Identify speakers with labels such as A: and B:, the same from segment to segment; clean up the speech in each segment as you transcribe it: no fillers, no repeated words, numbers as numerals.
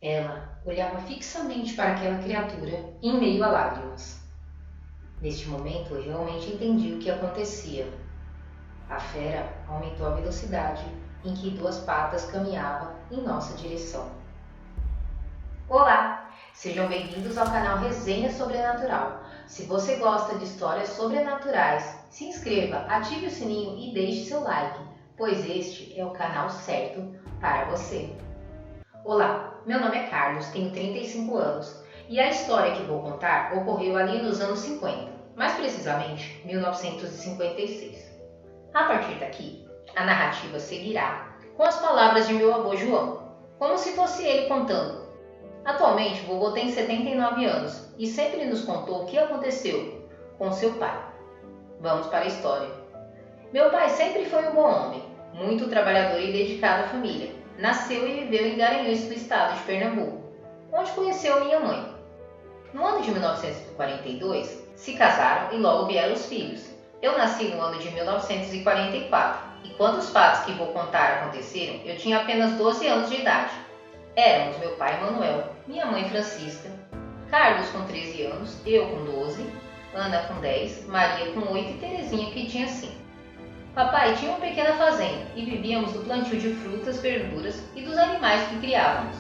A: Ela olhava fixamente para aquela criatura em meio a lágrimas. Neste momento, eu realmente entendi o que acontecia. A fera aumentou a velocidade em que duas patas caminhavam em nossa direção. Olá! Sejam bem-vindos ao canal Resenha Sobrenatural. Se você gosta de histórias sobrenaturais, se inscreva, ative o sininho e deixe seu like, pois este é o canal certo para você. Olá, meu nome é Carlos, tenho 35 anos e a história que vou contar ocorreu ali nos anos 50, mais precisamente 1956. A partir daqui, a narrativa seguirá com as palavras de meu avô João, como se fosse ele contando. Atualmente, vovô tem 79 anos e sempre nos contou o que aconteceu com seu pai. Vamos para a história. Meu pai sempre foi um bom homem, muito trabalhador e dedicado à família. Nasceu e viveu em Garanhuns, do estado de Pernambuco, onde conheceu minha mãe. No ano de 1942, se casaram e logo vieram os filhos. Eu nasci no ano de 1944 e quando os fatos que vou contar aconteceram, eu tinha apenas 12 anos de idade. Éramos meu pai Manuel, minha mãe Francisca, Carlos com 13 anos, eu com 12, Ana com 10, Maria com 8 e Terezinha que tinha 5. Papai tinha uma pequena fazenda e vivíamos do plantio de frutas, verduras e dos animais que criávamos.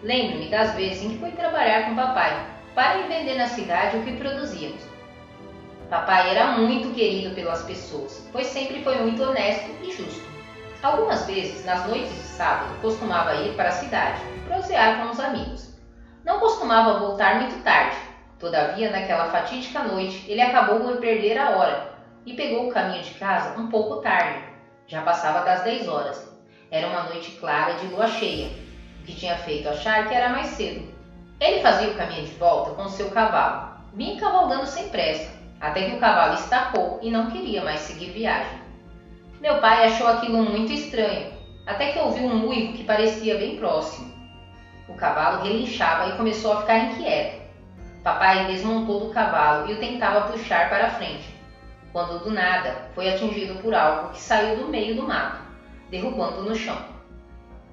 A: Lembro-me das vezes em que fui trabalhar com papai para ir vender na cidade o que produzíamos. Papai era muito querido pelas pessoas, pois sempre foi muito honesto e justo. Algumas vezes, nas noites de sábado, costumava ir para a cidade, prosear com os amigos. Não costumava voltar muito tarde, todavia naquela fatídica noite ele acabou por perder a hora e pegou o caminho de casa um pouco tarde. Já passava das 10 horas. Era uma noite clara de lua cheia, o que tinha feito achar que era mais cedo. Ele fazia o caminho de volta com seu cavalo. Vinha cavalgando sem pressa, até que o cavalo estacou e não queria mais seguir viagem. Meu pai achou aquilo muito estranho, até que ouviu um uivo que parecia bem próximo. O cavalo relinchava e começou a ficar inquieto. Papai desmontou do cavalo e o tentava puxar para a frente, quando do nada foi atingido por algo que saiu do meio do mato, derrubando-o no chão.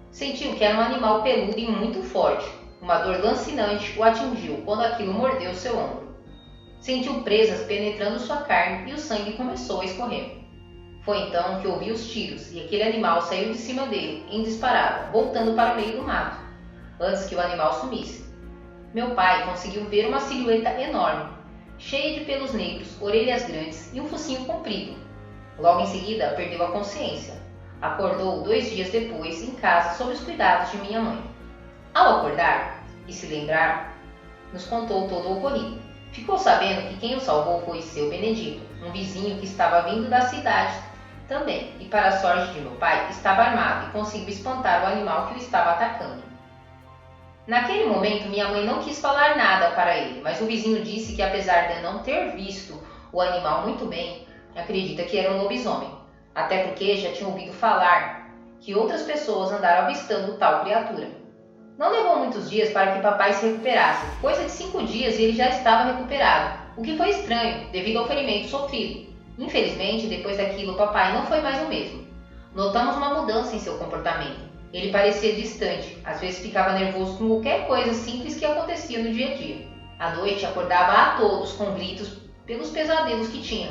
A: Sentiu que era um animal peludo e muito forte. Uma dor lancinante o atingiu quando aquilo mordeu seu ombro. Sentiu presas penetrando sua carne e o sangue começou a escorrer. Foi então que ouviu os tiros e aquele animal saiu de cima dele em disparada, voltando para o meio do mato, antes que o animal sumisse. Meu pai conseguiu ver uma silhueta enorme, cheia de pelos negros, orelhas grandes e um focinho comprido. Logo em seguida, perdeu a consciência. Acordou 2 dias depois em casa sob os cuidados de minha mãe. Ao acordar e se lembrar, nos contou todo o ocorrido. Ficou sabendo que quem o salvou foi seu Benedito, um vizinho que estava vindo da cidade também, e para a sorte de meu pai, estava armado e conseguiu espantar o animal que o estava atacando. Naquele momento, minha mãe não quis falar nada para ele, mas o vizinho disse que apesar de não ter visto o animal muito bem, acredita que era um lobisomem, até porque já tinha ouvido falar que outras pessoas andaram avistando tal criatura. Não levou muitos dias para que papai se recuperasse, coisa de 5 dias e ele já estava recuperado, o que foi estranho devido ao ferimento sofrido. Infelizmente, depois daquilo, papai não foi mais o mesmo. Notamos uma mudança em seu comportamento. Ele parecia distante, às vezes ficava nervoso com qualquer coisa simples que acontecia no dia a dia. À noite, acordava a todos com gritos pelos pesadelos que tinha.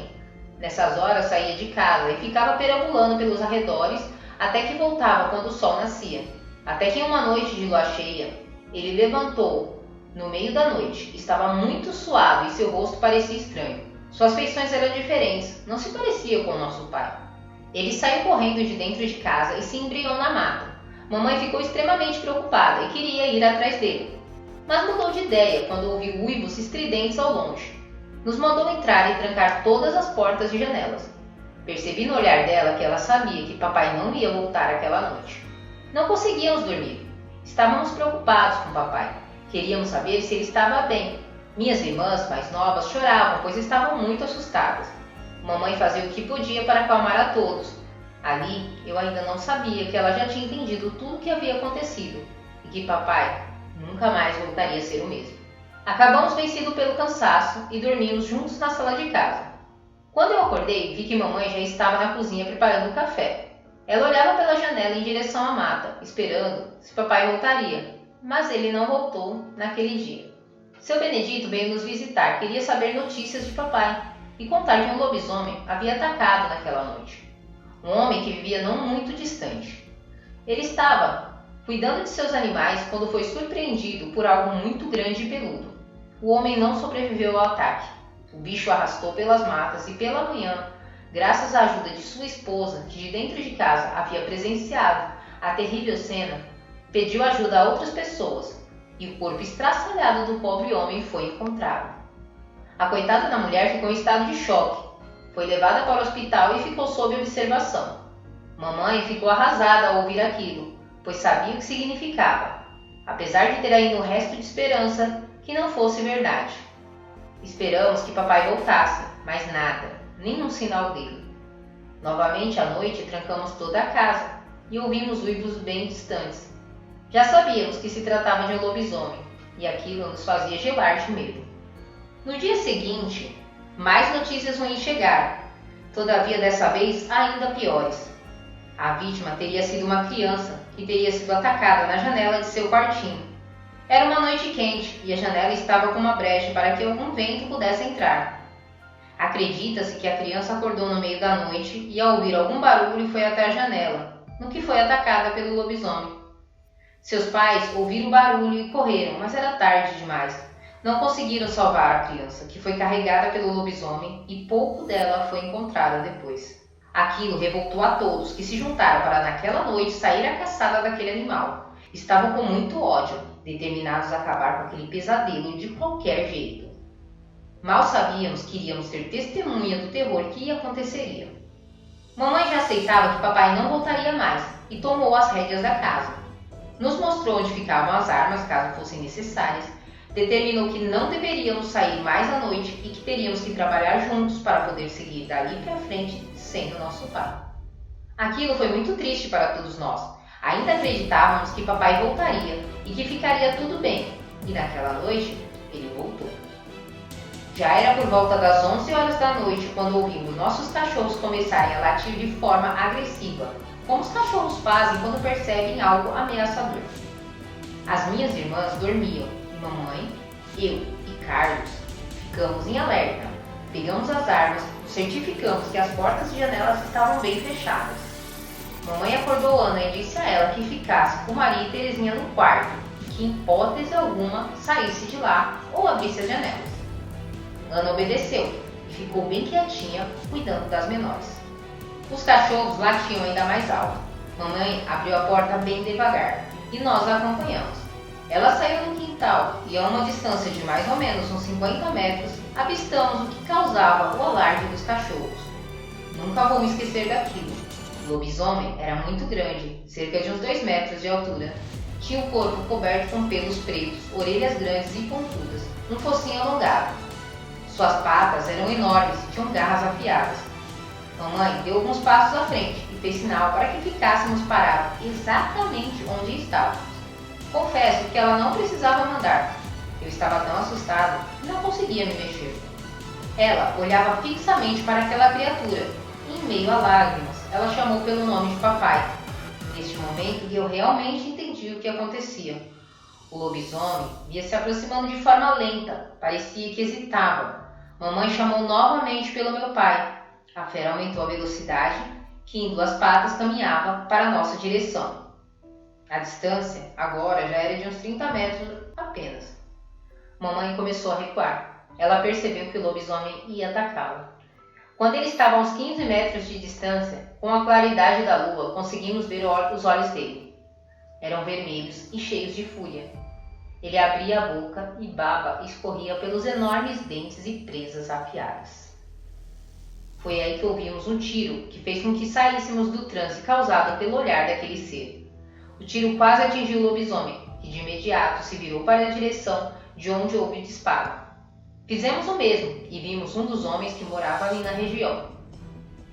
A: Nessas horas, saía de casa e ficava perambulando pelos arredores até que voltava quando o sol nascia. Até que em uma noite de lua cheia, ele levantou no meio da noite. Estava muito suado e seu rosto parecia estranho. Suas feições eram diferentes, não se parecia com o nosso pai. Ele saiu correndo de dentro de casa e se embriagou na mata. Mamãe ficou extremamente preocupada e queria ir atrás dele, mas mudou de ideia quando ouviu uivos estridentes ao longe. Nos mandou entrar e trancar todas as portas e janelas. Percebi no olhar dela que ela sabia que papai não ia voltar aquela noite. Não conseguíamos dormir. Estávamos preocupados com papai. Queríamos saber se ele estava bem. Minhas irmãs mais novas choravam, pois estavam muito assustadas. Mamãe fazia o que podia para acalmar a todos. Ali, eu ainda não sabia que ela já tinha entendido tudo o que havia acontecido e que papai nunca mais voltaria a ser o mesmo. Acabamos vencidos pelo cansaço e dormimos juntos na sala de casa. Quando eu acordei, vi que mamãe já estava na cozinha preparando o café. Ela olhava pela janela em direção à mata, esperando se papai voltaria. mas ele não voltou naquele dia. Seu Benedito veio nos visitar, queria saber notícias de papai e contar que um lobisomem havia atacado naquela noite. Um homem que vivia não muito distante. Ele estava cuidando de seus animais quando foi surpreendido por algo muito grande e peludo. O homem não sobreviveu ao ataque. O bicho o arrastou pelas matas e pela manhã, graças à ajuda de sua esposa, que de dentro de casa havia presenciado a terrível cena, pediu ajuda a outras pessoas e o corpo estraçalhado do pobre homem foi encontrado. A coitada da mulher ficou em estado de choque. Foi levada para o hospital e ficou sob observação. Mamãe ficou arrasada ao ouvir aquilo, pois sabia o que significava, apesar de ter ainda um resto de esperança que não fosse verdade. Esperamos que papai voltasse, mas nada, nenhum sinal dele. Novamente à noite trancamos toda a casa e ouvimos uivos bem distantes. Já sabíamos que se tratava de um lobisomem, e aquilo nos fazia gelar de medo. No dia seguinte, mais notícias ruins chegaram, todavia dessa vez ainda piores. A vítima teria sido uma criança que teria sido atacada na janela de seu quartinho. Era uma noite quente e a janela estava com uma brecha para que algum vento pudesse entrar. Acredita-se que a criança acordou no meio da noite e, ao ouvir algum barulho, foi até a janela, no que foi atacada pelo lobisomem. Seus pais ouviram o barulho e correram, mas era tarde demais. Não conseguiram salvar a criança, que foi carregada pelo lobisomem e pouco dela foi encontrada depois. Aquilo revoltou a todos, que se juntaram para naquela noite sair à caçada daquele animal. Estavam com muito ódio, determinados a acabar com aquele pesadelo de qualquer jeito. Mal sabíamos que iríamos ser testemunha do terror que aconteceria. Mamãe já aceitava que papai não voltaria mais e tomou as rédeas da casa. Nos mostrou onde ficavam as armas, caso fossem necessárias, determinou que não deveríamos sair mais à noite e que teríamos que trabalhar juntos para poder seguir dali para frente sendo nosso pai. Aquilo foi muito triste para todos nós. Ainda acreditávamos que papai voltaria e que ficaria tudo bem, e naquela noite ele voltou. Já era por volta das 11 horas da noite quando ouvimos nossos cachorros começarem a latir de forma agressiva, como os cachorros fazem quando percebem algo ameaçador. As minhas irmãs dormiam e mamãe, eu e Carlos ficamos em alerta. Pegamos as armas, certificamos que as portas e janelas estavam bem fechadas. Mamãe acordou Ana e disse a ela que ficasse com Maria e Terezinha no quarto e que em hipótese alguma saísse de lá ou abrisse as janelas. Ana obedeceu e ficou bem quietinha, cuidando das menores. Os cachorros latiam ainda mais alto. Mamãe abriu a porta bem devagar e nós a acompanhamos. Ela saiu no quintal e a uma distância de mais ou menos uns 50 metros, avistamos o que causava o alarde dos cachorros. Nunca vou me esquecer daquilo. O lobisomem era muito grande, cerca de uns 2 metros de altura. Tinha o corpo coberto com pelos pretos, orelhas grandes e pontudas, um focinho alongado. Suas patas eram enormes e tinham garras afiadas. Mamãe deu alguns passos à frente e fez sinal para que ficássemos parados exatamente onde estávamos. Confesso que ela não precisava mandar. Eu estava tão assustado que não conseguia me mexer. Ela olhava fixamente para aquela criatura e, em meio a lágrimas, ela chamou pelo nome de papai. Neste momento, eu realmente entendi o que acontecia. O lobisomem ia se aproximando de forma lenta, parecia que hesitava. Mamãe chamou novamente pelo meu pai. A fera aumentou a velocidade, que em 2 patas caminhava para a nossa direção. A distância, agora, já era de uns 30 metros apenas. Mamãe começou a recuar. Ela percebeu que o lobisomem ia atacá-la. Quando ele estava a uns 15 metros de distância, com a claridade da lua, conseguimos ver os olhos dele. Eram vermelhos e cheios de fúria. Ele abria a boca e baba escorria pelos enormes dentes e presas afiadas. Foi aí que ouvimos um tiro que fez com que saíssemos do transe causado pelo olhar daquele ser. O tiro quase atingiu o lobisomem, que de imediato se virou para a direção de onde houve o disparo. Fizemos o mesmo e vimos um dos homens que morava ali na região.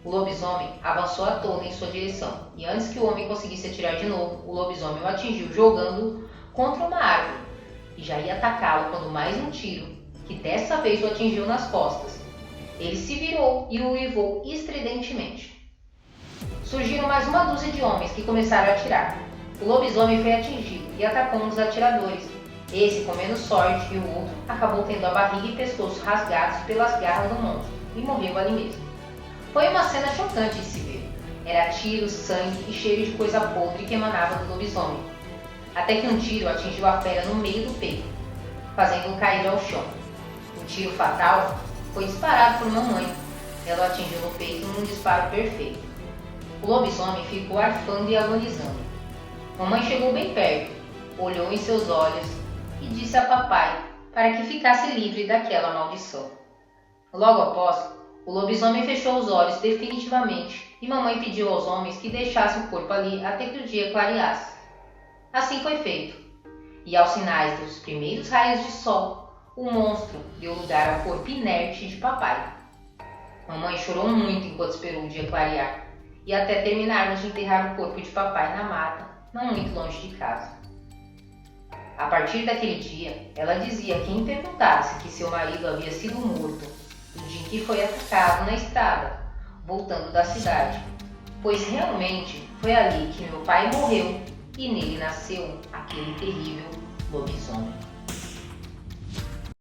A: O lobisomem avançou a toda em sua direção e antes que o homem conseguisse atirar de novo, o lobisomem o atingiu jogando-o contra uma árvore e já ia atacá-lo quando mais um tiro, que dessa vez o atingiu nas costas. Ele se virou e o uivou estridentemente. Surgiram mais uma dúzia de homens que começaram a atirar. O lobisomem foi atingido e atacou um dos atiradores. Esse, com menos sorte, e o outro acabou tendo a barriga e pescoço rasgados pelas garras do monstro e morreu ali mesmo. Foi uma cena chocante de se ver. Era tiro, sangue e cheiro de coisa podre que emanava do lobisomem. Até que um tiro atingiu a fera no meio do peito, fazendo-o cair ao chão. O tiro fatal foi disparado por mamãe. Ela o atingiu no peito num disparo perfeito. O lobisomem ficou arfando e agonizando. Mamãe chegou bem perto, olhou em seus olhos e disse a papai para que ficasse livre daquela maldição. Logo após, o lobisomem fechou os olhos definitivamente e mamãe pediu aos homens que deixassem o corpo ali até que o dia clareasse. Assim foi feito, e aos sinais dos primeiros raios de sol, o monstro deu lugar ao corpo inerte de papai. Mamãe chorou muito enquanto esperou o dia clarear e até terminarmos de enterrar o corpo de papai na mata, não muito longe de casa. A partir daquele dia, ela dizia a quem perguntasse que seu marido havia sido morto no dia em que foi atacado na estrada, voltando da cidade, pois realmente foi ali que meu pai morreu e nele nasceu aquele terrível lobisomem.